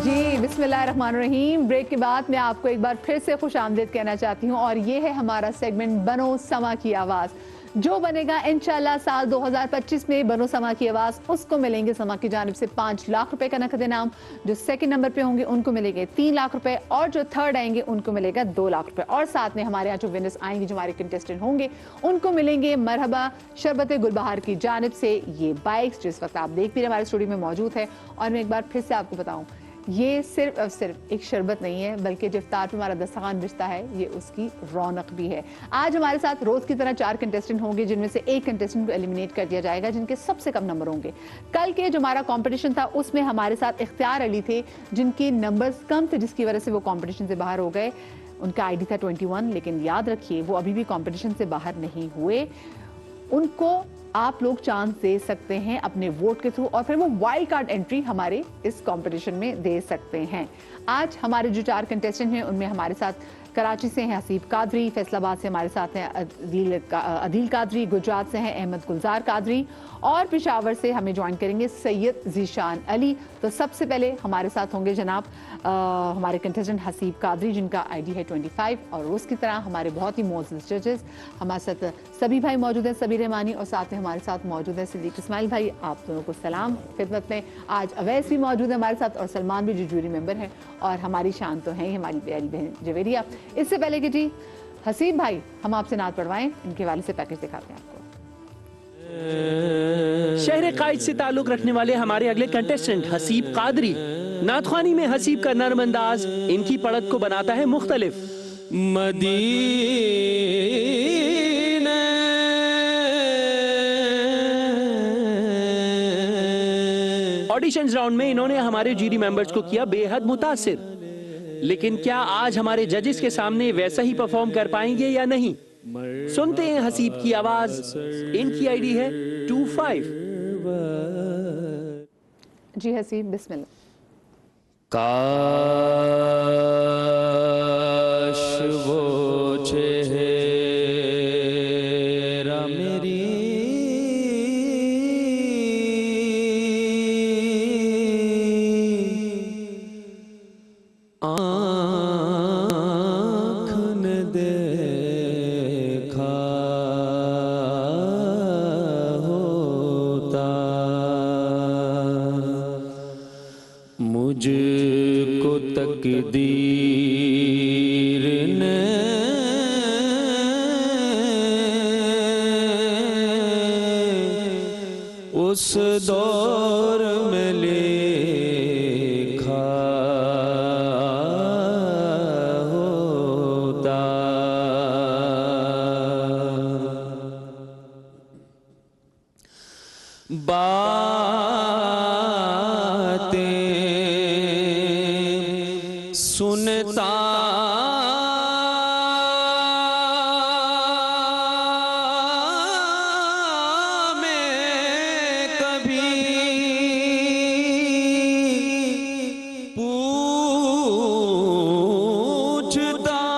जी बिस्मिल्लाहिर्रहमानिर्रहीम। ब्रेक के बाद मैं आपको एक बार फिर से खुश आमदीद कहना चाहती हूँ और ये है हमारा सेगमेंट बनो समा की आवाज़। जो बनेगा इंशाल्लाह साल 2025 में बनो समा की आवाज़, उसको मिलेंगे समा की जानिब से 5 लाख रुपए का नकद इनाम। जो सेकंड नंबर पे होंगे उनको मिलेंगे 3 लाख रुपए और जो थर्ड आएंगे उनको मिलेगा 2 लाख रुपए। और साथ में हमारे यहाँ जो विनर्स आएंगे, जो हमारे कंटेस्टेंट होंगे, उनको मिलेंगे मरहबा शरबत गुलबहार की जानिब से ये बाइक्स, जिस वक्त आप देख भी रहे हमारे स्टूडियो में मौजूद है। और मैं एक बार फिर से आपको बताऊँ, ये सिर्फ और सिर्फ एक शरबत नहीं है, बल्कि जो इफ्तार पे हमारा दस्तरखान बिछता है, ये उसकी रौनक भी है। आज हमारे साथ रोज की तरह 4 कंटेस्टेंट होंगे, जिनमें से एक कंटेस्टेंट को एलिमिनेट कर दिया जाएगा, जिनके सबसे कम नंबर होंगे। कल के जो हमारा कंपटीशन था उसमें हमारे साथ इख्तियार अली थे, जिनके नंबर्स कम थे, जिसकी वजह से वो कंपटीशन से बाहर हो गए। उनका आईडी था 21, लेकिन याद रखिए वो अभी भी कंपटीशन से बाहर नहीं हुए। उनको आप लोग चांस दे सकते हैं अपने वोट के थ्रू, और फिर वो वाइल्ड कार्ड एंट्री हमारे इस कंपटीशन में दे सकते हैं। आज हमारे जो 4 कंटेस्टेंट हैं उनमें हमारे साथ कराची से हैं हसीब कादरी, फैसलाबाद से हमारे साथ हैं अदील कादरी, गुजरात से हैं अहमद गुलजार कादरी, और पेशावर से हमें ज्वाइन करेंगे सैयद जीशान अली। तो सबसे पहले हमारे साथ होंगे जनाब हमारे कंटेस्टेंट हसीब कादरी, जिनका आईडी है 25, और रोज़ की तरह हमारे बहुत ही मोअज़्ज़ज़ जजेस हमारे साथ सभी भाई मौजूद हैं, सभी रहमानी, और साथ में हमारे साथ मौजूद है सिद्दीक इस्माइल भाई। आप दोनों को सलाम खिदमत में। आज अवैस भी मौजूद है हमारे साथ, और सलमान भी जो जूरी मेंबर है, और हमारी शान तो है ही हमारी प्यारी बहन जवेरिया। इससे पहले कि जी हसीब भाई हम आपसे नात पढ़वाएं, इनके वाले से पैकेज दिखाते हैं आपको। शहर कायद से ताल्लुक रखने वाले हमारे अगले कंटेस्टेंट हसीब कादरी। नातख्वानी में हसीब का नर्म अंदाज इनकी पढ़त को बनाता है मुख्तलिफ। ऑडिशंस राउंड में इन्होंने हमारे जीडी मेंबर्स को किया बेहद मुतासिर, लेकिन क्या आज हमारे जजेस के सामने वैसा ही परफॉर्म कर पाएंगे या नहीं? सुनते हैं हसीब की आवाज। इनकी आईडी है 25। जी हसीब बिस्मिल्लाह। काश वो चेहरा मेरी आँख ने देखा होता, मुझको तकदीर ने उस दौर में लिखा होता। बातें सुनता मैं कभी पूछता,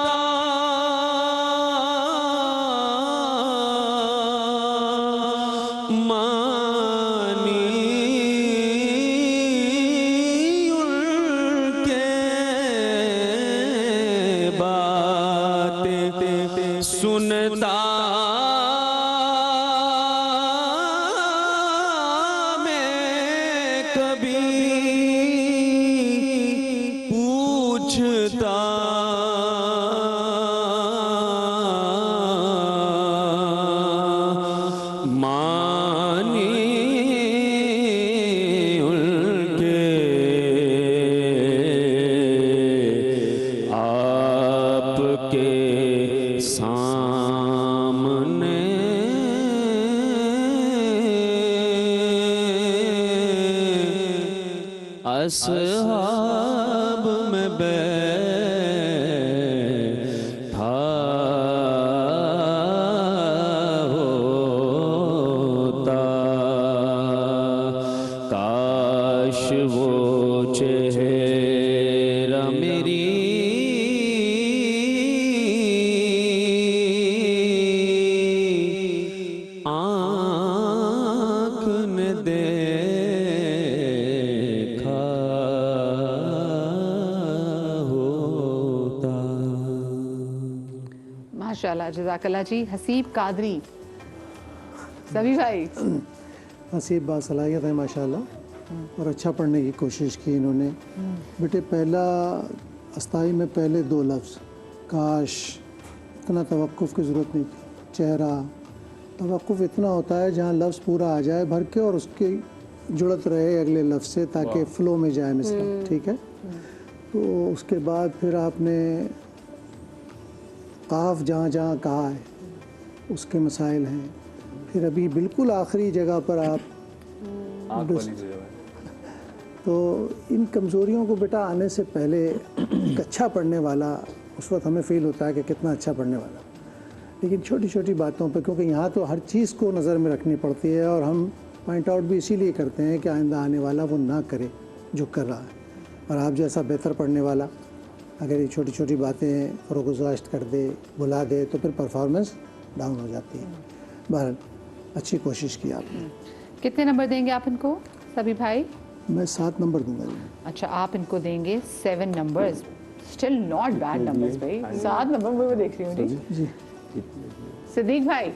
सुनता मैं कभी पूछता, मानी उनके आपके सामने असहाब में बैठा होता। काश वो चेहरा मेरी आँख ने देखा माशाल्लाह, जज़ाकल्लाह जी। हसीब कादरी, सभी भाई। हसीब बासलाहियत है माशाल्लाह और अच्छा पढ़ने की कोशिश की इन्होंने। बेटे पहला अस्ताई में पहले दो लफ्ज़, काश, इतना तवक्कुफ़ की ज़रूरत नहीं थी। चेहरा, तवक्कुफ़ इतना होता है जहाँ लफ्ज़ पूरा आ जाए भर के और उसकी जुड़त रहे अगले लफ्ज़ से ताकि फ़्लो में जाए मिसरा, ठीक है। तो उसके बाद फिर आपने काफ जहाँ जहाँ कहा है उसके मसाइल हैं। फिर अभी बिल्कुल आखिरी जगह पर आप तो इन कमज़ोरियों को बेटा आने से पहले एक अच्छा पढ़ने वाला, उस वक्त हमें फ़ील होता है कि कितना अच्छा पढ़ने वाला, लेकिन छोटी छोटी बातों पर, क्योंकि यहाँ तो हर चीज़ को नज़र में रखनी पड़ती है और हम पॉइंट आउट भी इसीलिए करते हैं कि आइंदा आने वाला वो ना करे जो कर रहा है। और आप जैसा बेहतर पढ़ने वाला अगर ये छोटी छोटी बातें फरोगुज़ाश्त कर दे, भुला दे, तो फिर परफॉर्मेंस डाउन हो जाती है। बहरहाल अच्छी कोशिश की आपने। कितने नंबर देंगे आप इनको सभी भाई? मैं 7 नंबर दूंगा जी। अच्छा, आप इनको देंगे 7 numbers. Still not bad numbers भाई, 7 नंबर मैं देख रही हूँ जी। सिद्दीक भाई,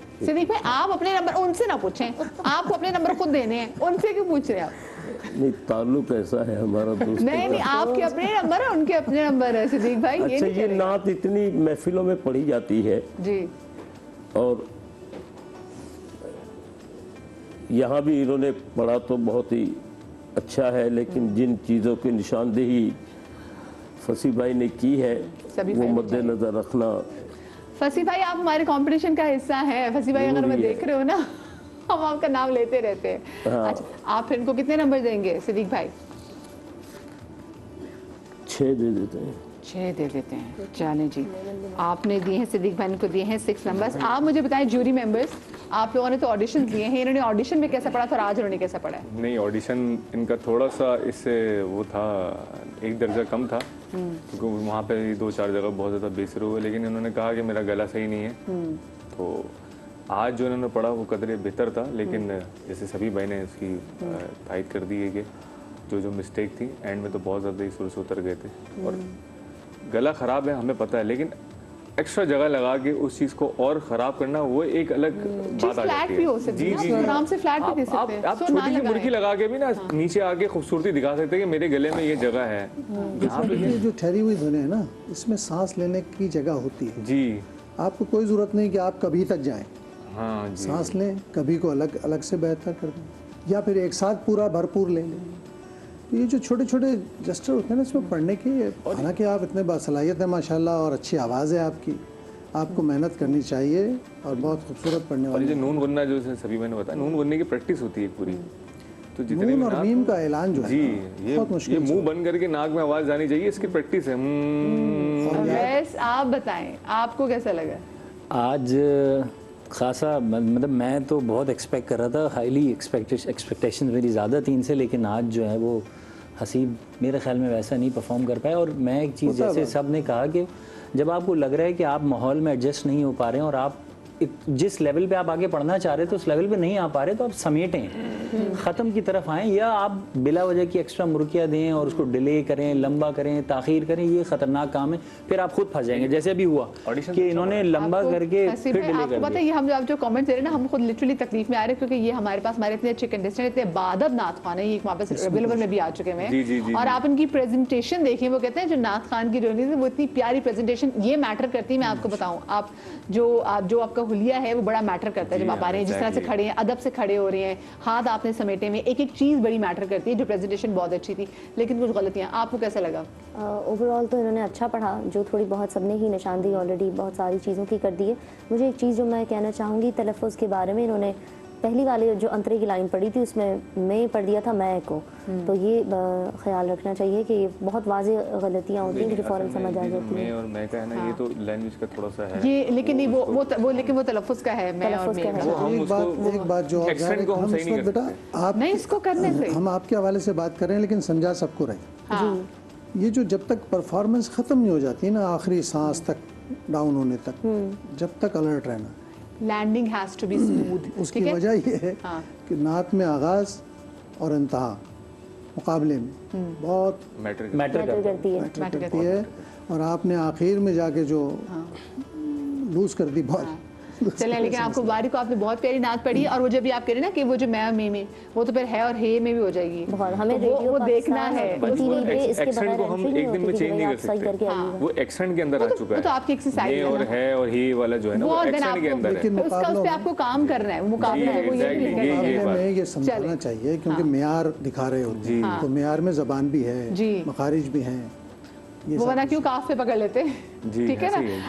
आप अपने नंबर उनसे ना पूछें, आपको अपने नंबर खुद देने हैं, उनसे क्यों पूछ रहे हैं आप? नहीं, ताल्लुक ऐसा है हमारा दोस्त। नहीं, आपके अपने नंबर है, उनके अपने नंबर है सिद्दीक भाई। अच्छा, ये नात इतनी महफिलों में पढ़ी जाती है जी, और यहाँ भी इन्होंने पढ़ा तो बहुत ही अच्छा है, लेकिन जिन चीज़ों की निशानदेही फसी भाई ने की है वो मद्देनजर रखना। फसी भाई, आप हमारे कंपटीशन का हिस्सा हैं। फसी भाई, अगर मैं देख रहे हो ना, हम आपका नाम लेते रहते हैं। हाँ। अच्छा, आप फिर इनको कितने नंबर देंगे सिद्दीक भाई? 6 दे देते हैं। 6 दे देते हैं। चलें जी, आपने दिए हैं सिद्दीक भाई को दिए हैं 6 नंबर्स। आप मुझे बताएं जूरी मेंबर्स, आप लोगों ने तो ऑडिशन दिए हैं, इन्होंने ऑडिशन में कैसा पढ़ा था और आज उन्होंने कैसा पढ़ा है? नहीं, ऑडिशन इनका थोड़ा सा इससे वो था, एक दर्जा कम था, क्योंकि वहाँ पे 2-4 जगह बहुत ज़्यादा बेसुर हुए, लेकिन इन्होंने कहा कि मेरा गला सही नहीं है। तो आज जो इन्होंने पढ़ा वो कदरे बेहतर था, लेकिन जैसे सभी भाई ने उसकी तायद कर दी है कि जो मिस्टेक थी एंड में तो बहुत ज़्यादा ही सुर से उतर गए थे और गला ख़राब है हमें पता है, लेकिन एक्स्ट्रा जगह लगा के उस चीज़ को और ख़राब करना वो एक अलग बात आ जाती है। जी, आराम से फ्लैट भी दे सकते हैं। आप छोटी सी मुर्गी लगा के भी ना नीचे आके खूबसूरती दिखा सकते हैं कि मेरे गले में ये जगह है। यहाँ पे ये जो ठहरी हुई धुनें है ना, इसमें सांस लेने की जगह होती है जी, आपको कोई ज़रूरत नहीं कि आप कभी तक जाएं। हाँ जी, सांस लें, कभी को अलग अलग से बेहतर कर दें या फिर एक साथ पूरा भरपूर ले लें। तो ये जो छोटे छोटे जस्टर होते हैं ना इसमें पढ़ने के, हालांकि आप इतने बासलाहियत हैं माशाल्लाह और अच्छी आवाज़ है आपकी, आपको मेहनत करनी चाहिए और बहुत खूबसूरत पढ़ने और वाली। ये जो नून गुन्ना जो सभी मैंने बताया, नून गुन्ने की प्रैक्टिस होती है पूरी। तो जितने नून और मीम का ऐलान जो है जी, बहुत ये मुश्किल मुंह बंद करके नाक में आवाज़ आनी चाहिए, इसकी प्रैक्टिस है। वैस, आप बताएं आपको कैसा लगा आज? खासा मतलब मैं तो बहुत एक्सपेक्ट कर रहा था, हाईली एक्सपेक्टेशन मेरी ज़्यादा थी इनसे, लेकिन आज जो है वो हसीब मेरे ख्याल में वैसा नहीं परफॉर्म कर पाए। और मैं एक चीज़, जैसे सब ने कहा कि जब आपको लग रहा है कि आप माहौल में एडजस्ट नहीं हो पा रहे हैं और आप जिस लेवल पे आप आगे पढ़ना चाह रहे थे उस लेवल पे नहीं आ पा रहे, तो आप समेटें, ख़त्म की तरफ आएँ, या आप बिला वजह की एक्स्ट्रा मुर्कियाँ दें और उसको डिले करें, लंबा करें, ताख़ीर करें, ये ख़तरनाक काम है। फिर आप खुद फंस जाएंगे, जैसे अभी हुआ कि इन्होंने लंबा करके फिर डिले कर दिया। पता है, ये हम जो कमेंट दे रहे हैं ना, हम खुद लिटरली तकलीफ में आ रहे हैं, क्योंकि ये हमारे पास हमारे इतने अच्छे कंटेस्टेंट, इतने बादब नात खान है, ये वहाँ पे रबी अव्वल में भी आ चुके हैं, और आप इनकी प्रेजेंटेशन देखिए, वो कहते हैं जो नात खान की जोड़ी वो इतनी प्यारी प्रेजेंटेशन, ये मैटर करती है। मैं आपको बताऊँ, आप जो आपका हुलिया है वो बड़ा मैटर करता है जब आप आ रहे हैं, जिस तरह से खड़े हैं, अदब से खड़े हो रहे हैं, हाथ आपने समेटे में, एक एक चीज़ बड़ी मैटर करती है। जो प्रेजेंटेशन बहुत अच्छी थी, लेकिन कुछ गलतियाँ। आपको कैसा लगा? ओवरऑल तो इन्होंने अच्छा पढ़ा, जो थोड़ी बहुत सबने ही निशानदेही ऑलरेडी बहुत सारी चीज़ों की कर दी है। मुझे एक चीज़ जो मैं कहना चाहूँगी तलफ़्फ़ुज़ के बारे में, इन्होंने पहली वाली जो अंतरे की लाइन पढ़ी थी उसमें मैं पढ़ दिया था मैं को, तो ये ख्याल रखना चाहिए कि बहुत वाज़ेह गलतियाँ होती हैं जो फ़ौरन समझ आ जाती हैं। मैं और मैं का है ना, ये तो लैंग्वेज का थोड़ा सा है ये, लेकिन नहीं वो लेकिन वो तलफ़्फ़ुज़ का है, मैं और मैं। एक बात जो हम इस वक्त बेटा आप नहीं, इसको करने से हम आपके हवाले से बात कर रहे हैं, लेकिन समझा सबको रहे। ये जो जब तक परफॉर्मेंस ख़त्म नहीं हो जाती है ना, आखिरी सांस तक डाउन होने तक, जब तक अलर्ट रहना, landing has to be smooth. उसकी वजह ये है कि नात में आगाज़ और इंतहा मुकाबले में बहुत मैटर करती है। और आपने आखिर में जाके जो लूज कर दी बहुत। चले, लेकिन आपको बारी को आपने बहुत प्यारी नात पढ़ी, और वो जब भी आप कह रहे हैं ना कि वो जो मैं में वो तो फिर है और हे में भी हो जाएगी, बहुत हमें तो वो देखना है। एक्सेंट को हम एक दिन में चेंज नहीं कर सकते, वो एक्सेंट के अंदर आ चुका है। तो आपकी एक्सरसाइज ये और है और ही वाला जो है ना, वो एक्सेंट के अंदर है। लेकिन उसका उस पे आपको काम करना है, मुकाबला है वो ये नहीं करना है। मुकाबले में ये समझाना चाहिए क्योंकि मेयार दिखा रहे होते हैं, तो मेयार में ज़बान भी है, जी। मखारिज भी हैं, वो वरना क्यों काफ पे पकड़ लेते, जी, ठीक है ऐसे ही ना। है।